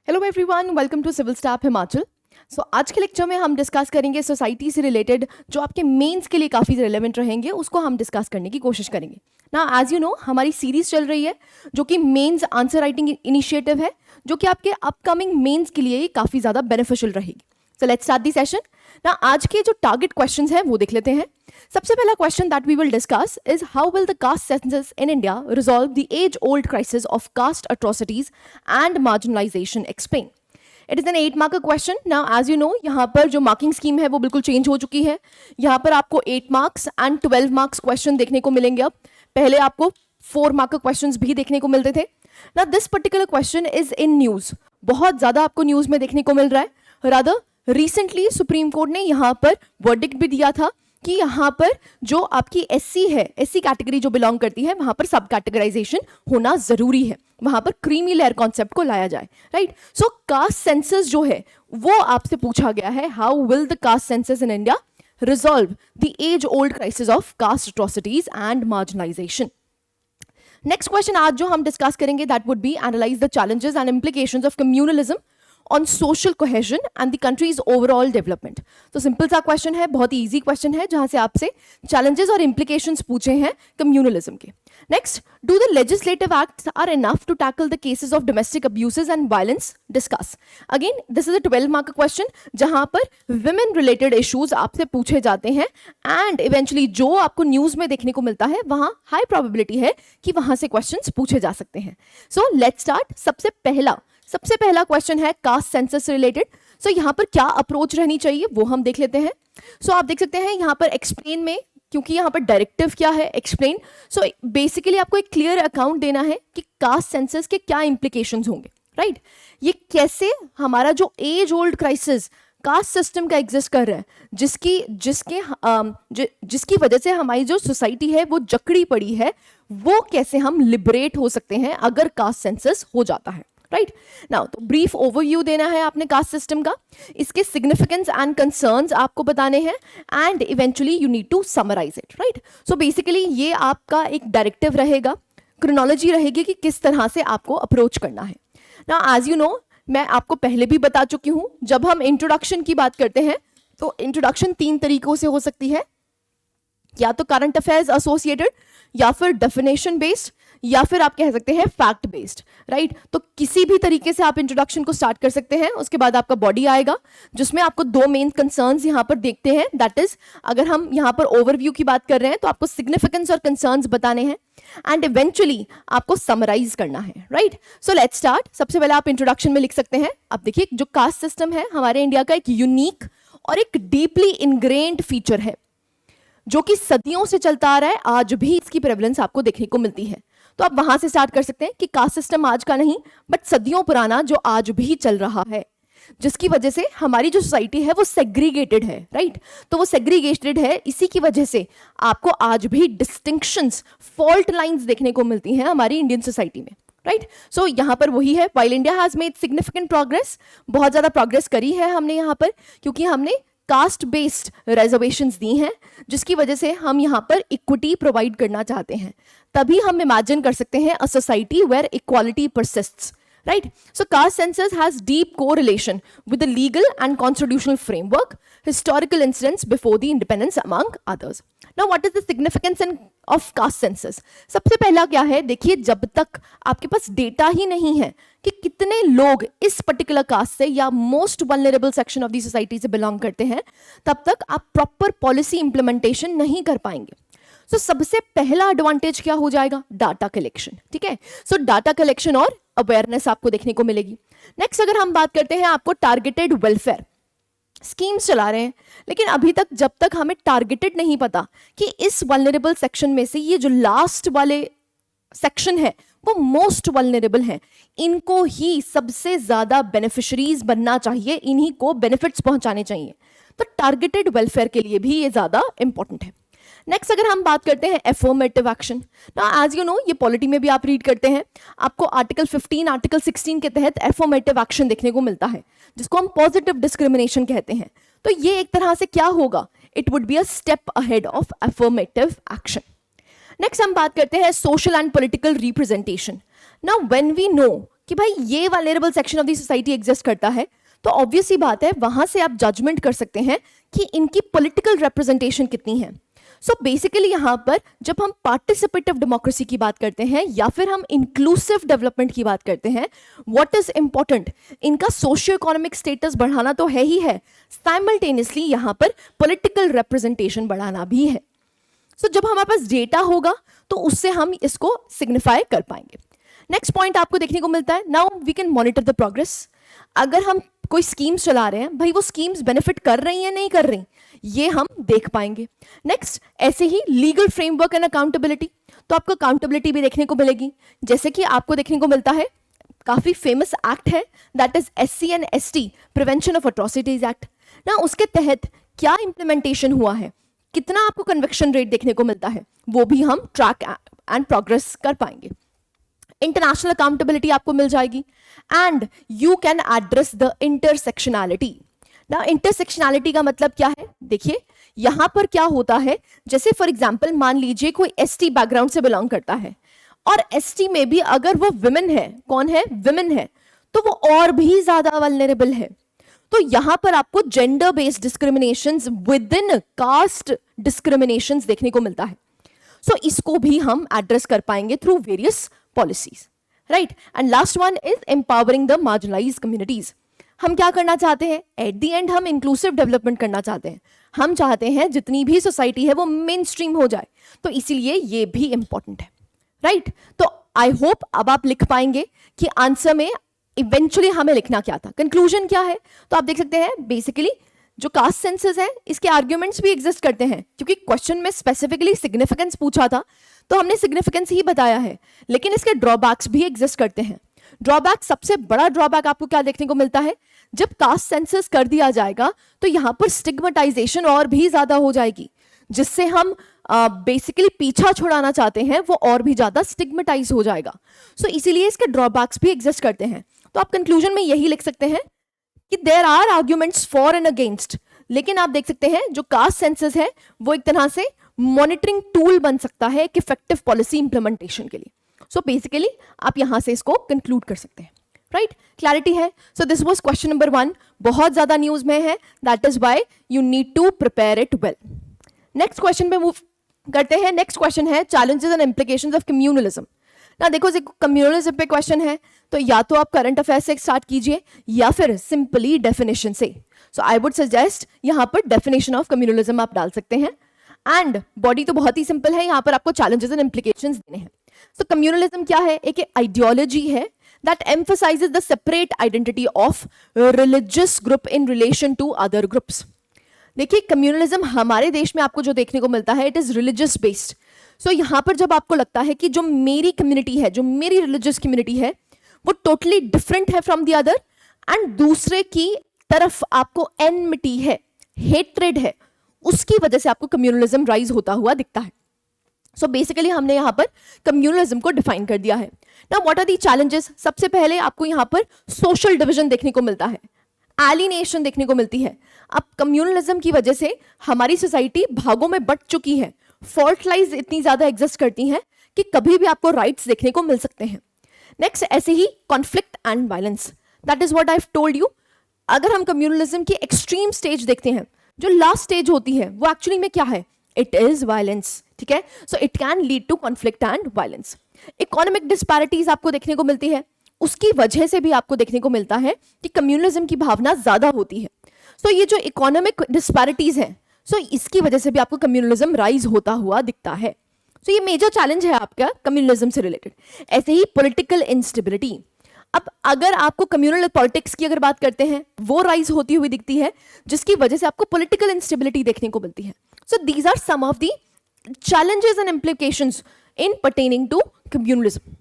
Hello everyone, welcome to civil staff Himachal. So आज के lecture में हम डिस्कस करेंगे सोसाइटी से रिलेटेड जो आपके मेंस के लिए काफ़ी रिलेवेंट रहेंगे, उसको हम डिस्कस करने की कोशिश करेंगे ना। एज यू नो, हमारी सीरीज चल रही है जो कि मेंस आंसर राइटिंग इनिशिएटिव है, जो कि आपके अपकमिंग मेंस के लिए काफ़ी ज़्यादा बेनिफिशियल रहेगी। So let's start the session ना। आज के जो टारगेट क्वेश्चंस हैं वो देख लेते हैं। सबसे पहला question that we will discuss is how will the caste census in India resolve the age old crisis of caste atrocities and marginalisation, explain. It is an 8 mark question. Now as you know, यहाँ पर जो marking scheme है वो बिल्कुल change हो चुकी है। यहाँ पर आपको 8 मार्क्स एंड 12 मार्क्स क्वेश्चन देखने को मिलेंगे। अब पहले आपको 4 मार्क क्वेश्चन भी देखने को मिलते थे ना। This particular question is in news, बहुत ज्यादा आपको न्यूज में देखने को मिल रहा है। रादर रिसेंटली सुप्रीम कोर्ट ने यहाँ पर वर्डिक्ट भी दिया था कि यहाँ पर जो आपकी एससी है, एससी कैटेगरी जो बिलोंग करती है, वहां पर सब कैटेगराइजेशन होना जरूरी है, वहां पर क्रीमी लेयर कॉन्सेप्ट को लाया जाए, राइट। सो कास्ट सेंसस जो है वो आपसे पूछा गया है, how will the caste census in India resolve the age old crisis of caste atrocities and marginalisation. Next question आज जो हम डिस्कस करेंगे that would be analyse the challenges and implications of communalism on social cohesion and the country's overall development। तो simple सा question है, बहुत ही easy question है, जहां से आपसे challenges और implications पूछे हैं कम्युनलिज्म के। Next, do the legislative acts are enough to tackle the cases of domestic abuses and violence? Discuss। Again, this is a 12 mark question, जहां पर women related issues आपसे पूछे जाते हैं and eventually जो आपको न्यूज में देखने को मिलता है वहां हाई प्रोबेबिलिटी है कि वहां से क्वेश्चंस पूछे जा सकते हैं। So let's start. सबसे पहला क्वेश्चन है कास्ट सेंसस से रिलेटेड। सो यहाँ पर क्या अप्रोच रहनी चाहिए वो हम देख लेते हैं। सो आप देख सकते हैं यहाँ पर एक्सप्लेन में, क्योंकि यहाँ पर डायरेक्टिव क्या है, एक्सप्लेन। सो बेसिकली आपको एक क्लियर अकाउंट देना है कि कास्ट सेंसस के क्या इंप्लीकेशंस होंगे, राइट। ये कैसे हमारा जो age old crisis caste system का एग्जिस्ट कर रहा है, जिसकी वजह से हमारी जो सोसाइटी है वो जकड़ी पड़ी है, वो कैसे हम लिबरेट हो सकते हैं अगर कास्ट सेंसस हो जाता है, राइट। नाउ तो ब्रीफ ओवरव्यू देना है आपने कास्ट सिस्टम का, इसके सिग्निफिकेंस एंड कंसर्न्स आपको बताने हैं and eventually you need to summarise it, right. So basically ये आपका एक डायरेक्टिव रहेगा, क्रोनोलॉजी रहेगी कि किस तरह से आपको अप्रोच करना है। नाउ एज यू नो, मैं आपको पहले भी बता चुकी हूं, जब हम इंट्रोडक्शन की बात करते हैं तो इंट्रोडक्शन 3 तरीकों से हो सकती है, या तो करंट अफेयर्स एसोसिएटेड, या फिर डेफिनेशन बेस्ड, या फिर आप कह सकते हैं फैक्ट बेस्ड, राइट। तो किसी भी तरीके से आप इंट्रोडक्शन को स्टार्ट कर सकते हैं। उसके बाद आपका बॉडी आएगा जिसमें आपको 2 मेन कंसर्न्स यहां पर देखते हैं, दैट इज अगर हम यहां पर ओवरव्यू की बात कर रहे हैं तो आपको सिग्निफिकेंस और कंसर्न्स बताने हैं एंड इवेंचुअली आपको समराइज करना है, राइट। So let's start. सबसे पहले आप इंट्रोडक्शन में लिख सकते हैं, अब देखिए जो कास्ट सिस्टम है हमारे इंडिया का एक यूनिक और एक डीपली इनग्रेन्ड फीचर है जो कि सदियों से चलता आ रहा है, आज भी इसकी प्रेवलेंस आपको देखने को मिलती है। तो आप वहां से स्टार्ट कर सकते हैं कि कास्ट सिस्टम आज का नहीं बट सदियों पुराना जो आज भी चल रहा है, जिसकी वजह से हमारी जो सोसाइटी है वो सेग्रीगेटेड है, राइट। तो वो सेग्रीगेटेड है, इसी की वजह से आपको आज भी डिस्टिंक्शंस, फॉल्ट लाइंस देखने को मिलती हैं हमारी इंडियन सोसाइटी में, राइट। सो यहाँ पर वही है, while India has made significant progress, बहुत ज्यादा प्रोग्रेस करी है हमने यहाँ पर, क्योंकि हमने कास्ट बेस्ड रिजर्वेशंस दी हैं, जिसकी वजह से हम यहाँ पर इक्विटी प्रोवाइड करना चाहते हैं। तभी हम इमेजिन कर सकते हैं a society where equality persists, right? So caste census has deep correlation with the legal and constitutional framework, historical incidents before the independence among others. Now what is the significance of caste census? सबसे पहला क्या है, देखिए जब तक आपके पास data ही नहीं है कि कितने लोग इस पर्टिकुलर कास्ट से या most vulnerable section of the society से बिलोंग करते हैं, तब तक आप प्रॉपर पॉलिसी इंप्लीमेंटेशन नहीं कर पाएंगे। तो सबसे पहला एडवांटेज क्या हो जाएगा, डाटा कलेक्शन, ठीक है। सो डाटा कलेक्शन और अवेयरनेस आपको देखने को मिलेगी। नेक्स्ट अगर हम बात करते हैं, आपको टारगेटेड वेलफेयर स्कीम्स चला रहे हैं, लेकिन अभी तक जब तक हमें टारगेटेड नहीं पता कि इस वल्नरेबल सेक्शन में से ये जो लास्ट वाले सेक्शन है वो मोस्ट वल्नरेबल है, इनको ही सबसे ज्यादा बेनिफिशरीज बनना चाहिए, इन्हीं को बेनिफिट्स पहुंचाने चाहिए। तो टारगेटेड वेलफेयर के लिए भी ये ज्यादा इंपॉर्टेंट है। नेक्स्ट अगर हम बात करते हैं एफर्मेटिव एक्शन, ना एज यू नो ये पॉलिटी में भी आप रीड करते हैं, आपको आर्टिकल 15 आर्टिकल 16 के तहत एफर्मेटिव एक्शन देखने को मिलता है, जिसको हम पॉजिटिव डिस्क्रिमिनेशन कहते हैं। तो ये एक तरह से क्या होगा, it would be a step ahead of affirmative action. Next हम बात करते हैं social and political representation. Now when we know कि भाई ये vulnerable section of the society exist करता है, तो ऑब्वियस ही बात है वहां से आप जजमेंट कर सकते हैं कि इनकी पॉलिटिकल रिप्रेजेंटेशन कितनी है। सो बेसिकली यहाँ पर जब हम पार्टिसिपेटिव डेमोक्रेसी की बात करते हैं या फिर हम इंक्लूसिव डेवलपमेंट की बात करते हैं, व्हाट इज इंपॉर्टेंट, इनका सोशियो इकोनॉमिक स्टेटस बढ़ाना तो है ही है, साइमल्टेनियसली यहाँ पर पॉलिटिकल रिप्रेजेंटेशन बढ़ाना भी है। सो जब हमारे पास डेटा होगा तो उससे हम इसको सिग्निफाई कर पाएंगे। नेक्स्ट पॉइंट आपको देखने को मिलता है, now we can monitor the progress. अगर हम कोई स्कीम्स चला रहे हैं, भाई वो स्कीम्स बेनिफिट कर रही हैं नहीं कर रही, ये हम देख पाएंगे। नेक्स्ट, ऐसे ही लीगल फ्रेमवर्क एंड अकाउंटेबिलिटी, तो आपको अकाउंटेबिलिटी भी देखने को मिलेगी, जैसे कि आपको देखने को मिलता है काफी फेमस एक्ट है, that is SC and ST prevention of atrocities act ना, उसके तहत क्या इंप्लीमेंटेशन हुआ है, कितना आपको कन्विक्शन रेट देखने को मिलता है, वो भी हम ट्रैक एंड प्रोग्रेस कर पाएंगे। इंटरनेशनल अकाउंटेबिलिटी आपको मिल जाएगी and you can address the intersectionality. ना इंटरसेक्शनैलिटी का मतलब क्या है, देखिए यहां पर क्या होता है, जैसे फॉर एग्जांपल मान लीजिए कोई ST बैकग्राउंड से बिलोंग करता है और ST में भी अगर वो विमेन है, कौन है, विमेन है, तो वो और भी ज्यादा वल्नरेबल है। तो यहां पर आपको gender based discriminations within caste discriminations देखने को मिलता है। सो इसको भी हम एड्रेस कर पाएंगे through various policies, right. And last one is empowering the marginalised communities. हम क्या करना चाहते हैं, एट द एंड हम इंक्लूसिव डेवलपमेंट करना चाहते हैं, हम चाहते हैं जितनी भी सोसाइटी है वो मेन स्ट्रीम हो जाए, तो इसीलिए ये भी इंपॉर्टेंट है, राइट। तो आई होप अब आप लिख पाएंगे कि आंसर में इवेंचुअली हमें लिखना क्या था, कंक्लूजन क्या है। तो आप देख सकते हैं बेसिकली जो कास्ट सेंसस है इसके आर्ग्यूमेंट्स भी एग्जिस्ट करते हैं, क्योंकि क्वेश्चन में स्पेसिफिकली सिग्निफिकेंस पूछा था तो हमने सिग्निफिकेंस ही बताया है, लेकिन इसके ड्रॉबैक्स भी एग्जिस्ट करते हैं। ड्रॉबैक, सबसे बड़ा ड्रॉबैक आपको क्या देखने को मिलता है, जब कास्ट सेंसस कर दिया जाएगा तो यहां पर स्टिग्मेटाइजेशन और भी ज्यादा हो जाएगी, जिससे हम बेसिकली पीछा छुड़ाना चाहते हैं वो और भी ज्यादा स्टिग्मेटाइज हो जाएगा। सो इसीलिए इसके ड्रॉबैक्स भी एग्जिस्ट करते हैं। तो आप कंक्लूजन में यही लिख सकते हैं कि there are arguments for and against, लेकिन आप देख सकते हैं जो कास्ट सेंसस है वो एक तरह से मॉनिटरिंग टूल बन सकता है एक इफेक्टिव पॉलिसी इंप्लीमेंटेशन के लिए। सो बेसिकली आप यहां से इसको कंक्लूड कर सकते हैं, राइट। क्लैरिटी है। So this was question number 1, बहुत ज्यादा न्यूज में है, that is why you need to prepare it well. Next question पे मूव करते हैं। नेक्स्ट क्वेश्चन है challenges and implications of communalism. ना देखो, कम्युनलिज्म पे क्वेश्चन है तो या तो आप करंट अफेयर से स्टार्ट कीजिए या फिर सिंपली डेफिनेशन से। सो आई वुड सजेस्ट यहां पर डेफिनेशन ऑफ कम्युनलिज्म आप डाल सकते हैं, एंड बॉडी तो बहुत ही सिंपल है, यहां पर आपको चैलेंजेस एंड इंप्लीकेशंस देने हैं। सो कम्युनलिज्म क्या है, एक आइडियोलॉजी है that emphasises the separate identity of religious group in relation to other groups. देखिए कम्युनलिज्म हमारे देश में आपको जो देखने को मिलता है it is religious based. So यहां पर जब आपको लगता है कि जो मेरी कम्युनिटी है, जो मेरी रिलीजियस कम्युनिटी है वो टोटली डिफरेंट है फ्रॉम द अदर, एंड दूसरे की तरफ आपको एनमिटी है, हेट्रेड है, उसकी वजह से आपको कम्युनलिज्म राइज होता हुआ दिखता है। सो बेसिकली हमने यहां पर कम्युनलिज्म को डिफाइन कर दिया है। Now what are the challenges, सबसे पहले आपको यहां पर सोशल डिवीजन देखने को मिलता है, एलिनेशन देखने को मिलती है। अब कम्युनलिज्म की वजह से हमारी सोसाइटी भागों में बंट चुकी है, फॉल्ट लाइंस इतनी ज्यादा एग्जिस्ट करती हैं कि कभी भी आपको राइट्स देखने को मिल सकते हैं। नेक्स्ट, ऐसे ही conflict and violence, that is what I have told you. अगर हम कम्युनलिज्म की एक्सट्रीम स्टेज देखते हैं, जो लास्ट स्टेज होती है वो एक्चुअली में क्या है, इट इज वायलेंस, ठीक है। So it can lead to conflict and violence. Economic disparities आपको देखने को मिलती है, उसकी वजह से भी आपको देखने को मिलता है कि कम्युनलिज्म की भावना ज्यादा होती है। सो ये जो इकोनॉमिक डिस्पैरिटीज हैं, सो इसकी वजह से भी आपको कम्युनलिज्म राइज होता हुआ दिखता है। सो ये मेजर चैलेंज है आपका कम्युनलिज्म से रिलेटेड। ऐसे ही पॉलिटिकल इंस्टेबिलिटी, अब अगर आपको कम्युनल पॉलिटिक्स की अगर बात करते हैं वो राइज होती हुई दिखती है, जिसकी वजह से आपको पॉलिटिकल इंस्टेबिलिटी देखने को मिलती है। So these are some of the challenges and implications in pertaining to communalism,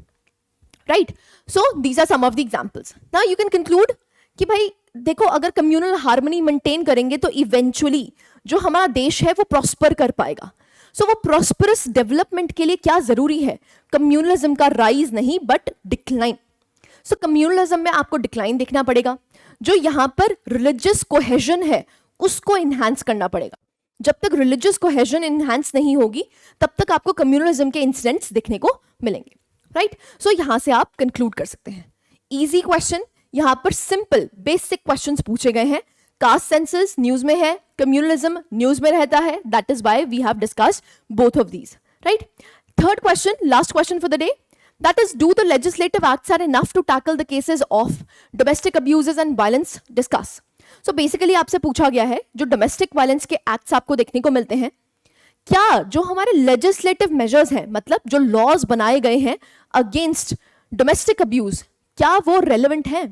right? So these are some of the examples. Now you can conclude कि भाई देखो, अगर communal harmony maintain करेंगे तो eventually जो हमारा देश है वो prosper कर पाएगा। So वो prosperous development के लिए क्या जरूरी है, communalism का rise नहीं but decline। So communalism में आपको decline देखना पड़ेगा, जो यहाँ पर religious cohesion है उसको enhance करना पड़ेगा। जब तक रिलीजियस कोहेजन एनहांस नहीं होगी तब तक आपको कम्युनलिज्म के इंसिडेंट्स देखने को मिलेंगे, राइट। सो यहां से आप कंक्लूड कर सकते हैं इजी क्वेश्चन, यहां पर सिंपल बेसिक क्वेश्चंस पूछे गए हैं। कास्ट सेंसस न्यूज में है, कम्युनलिज्म न्यूज में रहता है, that is why we have discussed both of these, right. Third question, last question for the day, that is, do the legislative acts are enough to tackle the cases of domestic abuses and violence? Discuss. So basically आपसे पूछा गया है, जो domestic violence के acts आपको देखने को मिलते हैं, क्या जो हमारे legislative measures हैं, मतलब जो laws बनाए गए हैं against domestic abuse, क्या वो relevant हैं?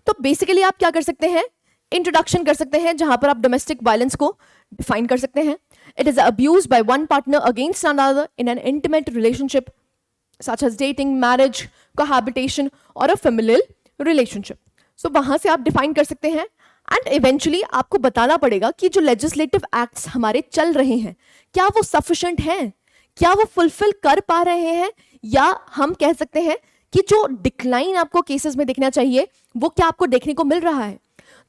तो basically आप क्या कर सकते हैं, introduction कर सकते हैं, जहां पर आप domestic violence को define कर सकते हैं. It is abuse by one partner against another in an intimate relationship such as dating, marriage, cohabitation or a familial relationship. So वहां से आप डिफाइन कर सकते हैं एंड इवेंचुअली आपको बताना पड़ेगा कि जो लेजिस्लेटिव एक्ट्स हमारे चल रहे हैं क्या वो सफिशिएंट हैं, क्या वो फुलफिल कर पा रहे हैं, या हम कह सकते हैं कि जो डिक्लाइन आपको केसेस में देखना चाहिए वो क्या आपको देखने को मिल रहा है.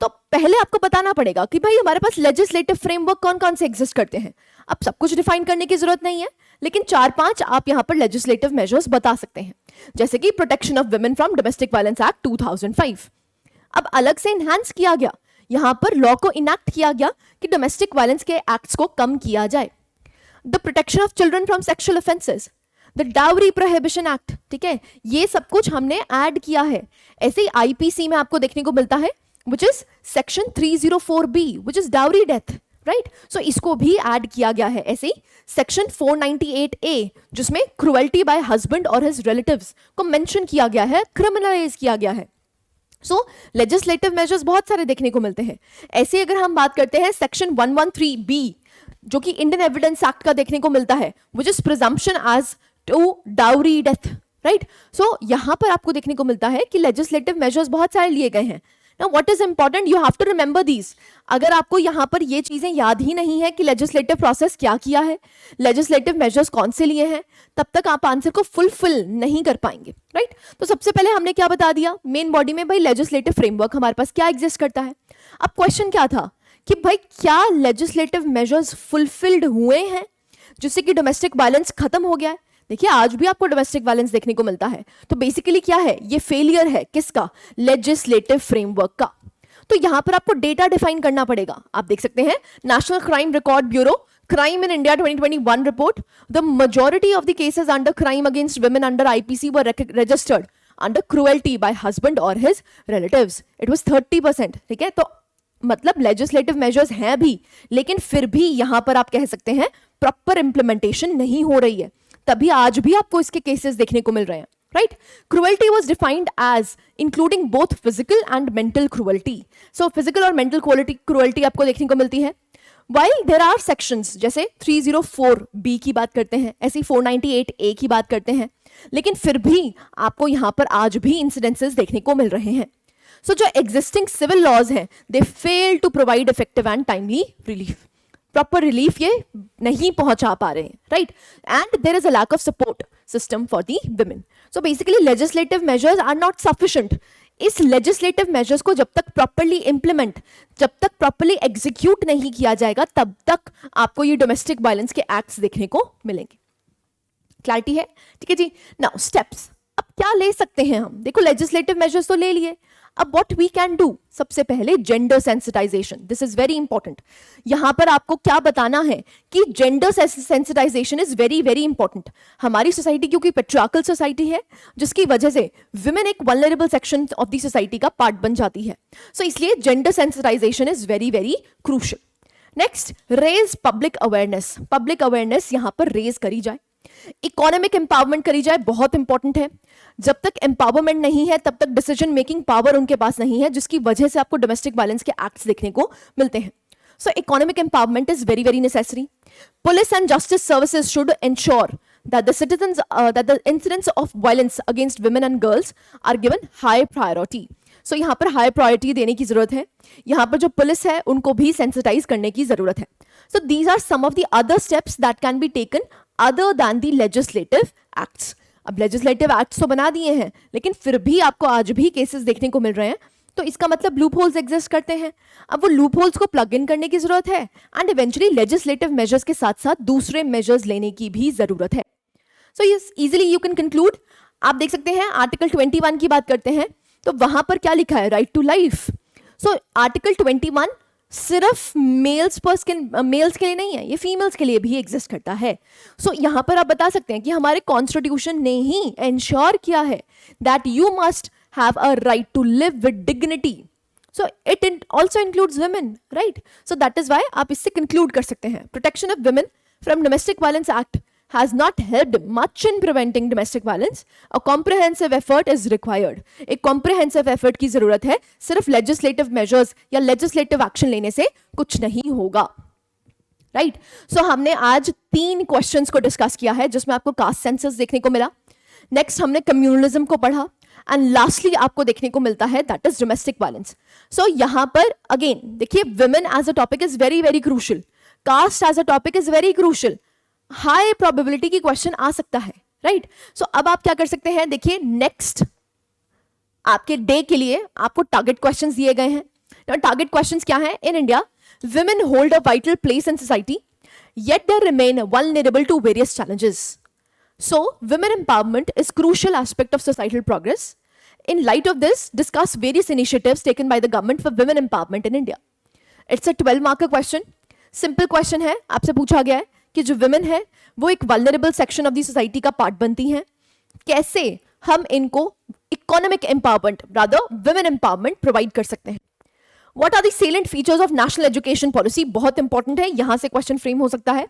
तो पहले आपको बताना पड़ेगा कि भाई हमारे पास लेजिस्लेटिव फ्रेमवर्क कौन कौन से एग्जिस्ट करते हैं. अब सब कुछ डिफाइन करने की जरूरत नहीं है, लेकिन 4-5 आप यहां पर लेजिस्लेटिव मेजर्स बता सकते हैं, जैसे कि protection of women from domestic violence act 2005. अब अलग से इनहैंस किया गया, यहां पर लॉ को इनैक्ट किया गया कि डोमेस्टिक वायलेंस के एक्ट्स को कम किया जाए. The protection of children from sexual offences, the dowry prohibition act, ठीक है, ये सब कुछ हमने ऐड किया है. ऐसे ही आईपीसी में आपको देखने को मिलता है which is section 304B which is dowry death, right? So इसको भी ऐड किया गया है. ऐसे ही section 498A जिसमें cruelty by husband or his relatives को मेंशन किया गया है, क्रिमिनलाइज किया गया है. So legislative measures बहुत सारे देखने को मिलते हैं. ऐसे अगर हम बात करते हैं section 113B जो कि इंडियन एविडेंस एक्ट का देखने को मिलता है which is presumption as to dowry death, right? So यहां पर आपको देखने को मिलता है कि legislative measures बहुत सारे लिए गए हैं. Now what is important, you have to remember these. अगर आपको यहाँ पर ये चीजें याद ही नहीं है कि लेजिस्लेटिव प्रोसेस क्या किया है, लेजिस्लेटिव मेजर्स कौन से लिए हैं, तब तक आप आंसर को फुलफिल नहीं कर पाएंगे, राइट? तो सबसे पहले हमने क्या बता दिया मेन बॉडी में, भाई लेजिस्लेटिव फ्रेमवर्क हमारे पास क्या एग्जिस्ट करता है. अब क्वेश्चन क्या था कि भाई क्या लेजिस्लेटिव मेजर्स फुलफिल्ड हुए हैं जिससे कि डोमेस्टिक वायलेंस खत्म हो गया है. देखिए आज भी आपको डोमेस्टिक वायलेंस देखने को मिलता है, तो बेसिकली क्या है, ये फेलियर है किसका, लेजिस्लेटिव फ्रेमवर्क का. तो यहां पर आपको डेटा डिफाइन करना पड़ेगा. आप देख सकते हैं national crime record bureau crime in India 2021 report, the majority of the cases under crime against women under IPC were registered under cruelty bye husband और हिज रिलेटिव्स. It was 30%. ठीक है, तो मतलब लेजिस्लेटिव मेजर्स हैं भी, लेकिन फिर भी यहां पर आप कह सकते हैं प्रॉपर इंप्लीमेंटेशन नहीं हो रही है, तभी आज भी आपको इसके केसेस देखने को मिल रहे हैं, right? Cruelty was defined as including both physical and mental cruelty. So physical और मेंटल क्रुएल्टी आपको देखने को मिलती है. वाइल देयर आर सेक्शंस, जैसे 304B की बात करते हैं, ऐसी 498A की बात करते हैं, लेकिन फिर भी आपको यहां पर आज भी इंसिडेंसेस देखने को मिल रहे हैं. सो जो एग्जिस्टिंग सिविल लॉज हैं they fail to provide effective and timely relief. Proper relief ये नहीं पहुंचा पा रहे हैं, right? And there is a lack of support system for the women. So basically legislative measures are not sufficient. इस legislative measures को जब तक प्रॉपरली इंप्लीमेंट, जब तक प्रॉपरली एग्जीक्यूट नहीं किया जाएगा, तब तक आपको ये डोमेस्टिक वायलेंस के एक्ट्स देखने को मिलेंगे. क्लैरिटी है? ठीक है जी. नाउ स्टेप्स, अब क्या ले सकते हैं हम? देखो लेजिस्लेटिव मेजर्स तो ले लिए, अब व्हाट वी कैन डू, सबसे पहले gender sensitisation. This is very important. यहां पर आपको क्या बताना है कि gender sensitisation is very very important. हमारी सोसाइटी क्योंकि पेट्रियार्कल सोसाइटी है, जिसकी वजह से विमेन एक vulnerable section of the society का पार्ट बन जाती है. सो इसलिए gender sensitisation is very very crucial. Next, raise public awareness. Public awareness यहां पर रेज करी जाए. इकोनॉमिक एम्पावरमेंट करी जाए, बहुत इंपॉर्टेंट है. जब तक एम्पावरमेंट नहीं है तब तक डिसीजन मेकिंग पावर उनके पास नहीं है, जिसकी वजह से आपको डोमेस्टिक वायलेंस के एक्ट्स देखने को मिलते हैं. सो economic empowerment is very very necessary. Police and justice services should ensure that the citizens that the incidents of violence against women and girls are given high priority. So यहाँ पर high priority देने की जरूरत है. यहाँ पर जो police है उनको भी सेंसिटाइज करने की जरूरत है. So these are some of the other steps that can be taken other than the legislative acts. अब लेजिस्लेटिव एक्ट्स तो बना दिए हैं, लेकिन फिर भी आपको आज भी केसेस देखने को मिल रहे हैं, तो इसका मतलब लूप होल्स एग्जिस्ट करते हैं. अब वो लूप होल्स को प्लग इन करने की जरूरत है एंड इवेंचुअली लेजिस्लेटिव मेजर्स के साथ साथ दूसरे मेजर्स लेने की भी जरूरत है. So yes, easily you can conclude. आप देख सकते हैं आर्टिकल 21 की बात करते हैं तो वहां पर क्या लिखा है, right to life. So article 21 सिर्फ मेल्स के लिए नहीं है, ये फीमेल्स के लिए भी एग्जिस्ट करता है। सो यहां पर आप बता सकते हैं कि हमारे कॉन्स्टिट्यूशन ने ही एंश्योर किया है that you must have a right to live with dignity. So it also includes women, right. So that is why आप इससे कंक्लूड कर सकते हैं, protection of women from domestic violence act has not helped much in preventing domestic violence. A comprehensive effort is required. एक comprehensive effort की जरूरत है, सिर्फ legislative measures या legislative action लेने से कुछ नहीं होगा, राइट। सो हमने आज 3 क्वेश्चंस को डिस्कस किया है जिसमें आपको कास्ट सेंसस देखने को मिला, नेक्स्ट हमने कम्युनलिज्म को पढ़ा, एंड लास्टली आपको देखने को मिलता है that is domestic violence. So यहां पर अगेन देखिए, women as a topic is very very crucial, caste as a topic is very crucial, high probability की क्वेश्चन आ सकता है, राइट। सो अब आप क्या कर सकते हैं, देखिए नेक्स्ट आपके डे के लिए आपको टारगेट क्वेश्चंस दिए गए हैं। टारगेट क्वेश्चंस क्या हैं, in India women hold a vital place in society yet they remain vulnerable to various challenges. So women empowerment is crucial aspect of societal progress. In light of this, discuss various initiatives taken by the government for women empowerment in India. It's a 12 marker question. Simple question है, आपसे पूछा गया है कि जो women है वो एक vulnerable section of the society का part बनती हैं, कैसे हम इनको economic empowerment, rather women empowerment provide कर सकते हैं। What are the salient features of national education policy? बहुत इंपॉर्टेंट है, यहां से क्वेश्चन फ्रेम हो सकता है।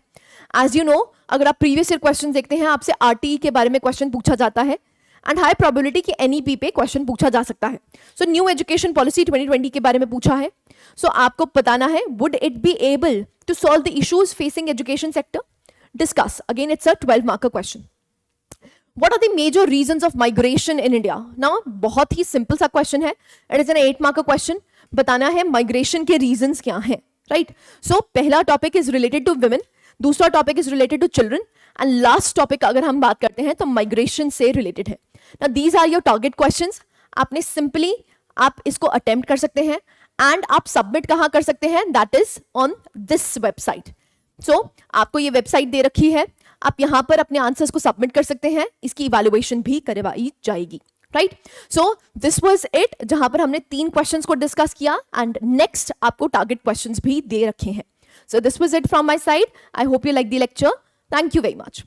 एज यू नो, अगर आप प्रीवियस ईयर क्वेश्चन देखते हैं, आपसे आरटीई के बारे में क्वेश्चन पूछा जाता है, एंड हाई प्रोबेबिलिटी कि एनईपी पे क्वेश्चन पूछा जा सकता है। सो न्यू एजुकेशन पॉलिसी 2020 के बारे में पूछा है, सो आपको बताना है would it be able to solve the issues facing education sector, discuss. Again it's a 12 marker question. What are the major reasons of migration in India? Now, बहुत ही simple सा क्वेश्चन है, it is an 8 marker question. बताना है migration के reasons क्या हैं, right. So पहला topic is related to women, दूसरा topic is related to children, and last topic अगर हम बात करते हैं तो माइग्रेशन से रिलेटेड है। Now these are your target questions. आपने सिंपली आप इसको अटेम्प्ट कर सकते हैं, एंड आप सबमिट कहां कर सकते हैं, that is on this website. So आपको ये वेबसाइट दे रखी है, आप यहां पर अपने आंसर्स को सबमिट कर सकते हैं, इसकी इवैल्यूएशन भी करवाई जाएगी, right. So this was it, जहां पर हमने 3 क्वेश्चंस को डिस्कस किया, एंड नेक्स्ट आपको टारगेट क्वेश्चंस भी दे रखे हैं। सो this was it from my side. I hope you like the lecture. Thank you very much.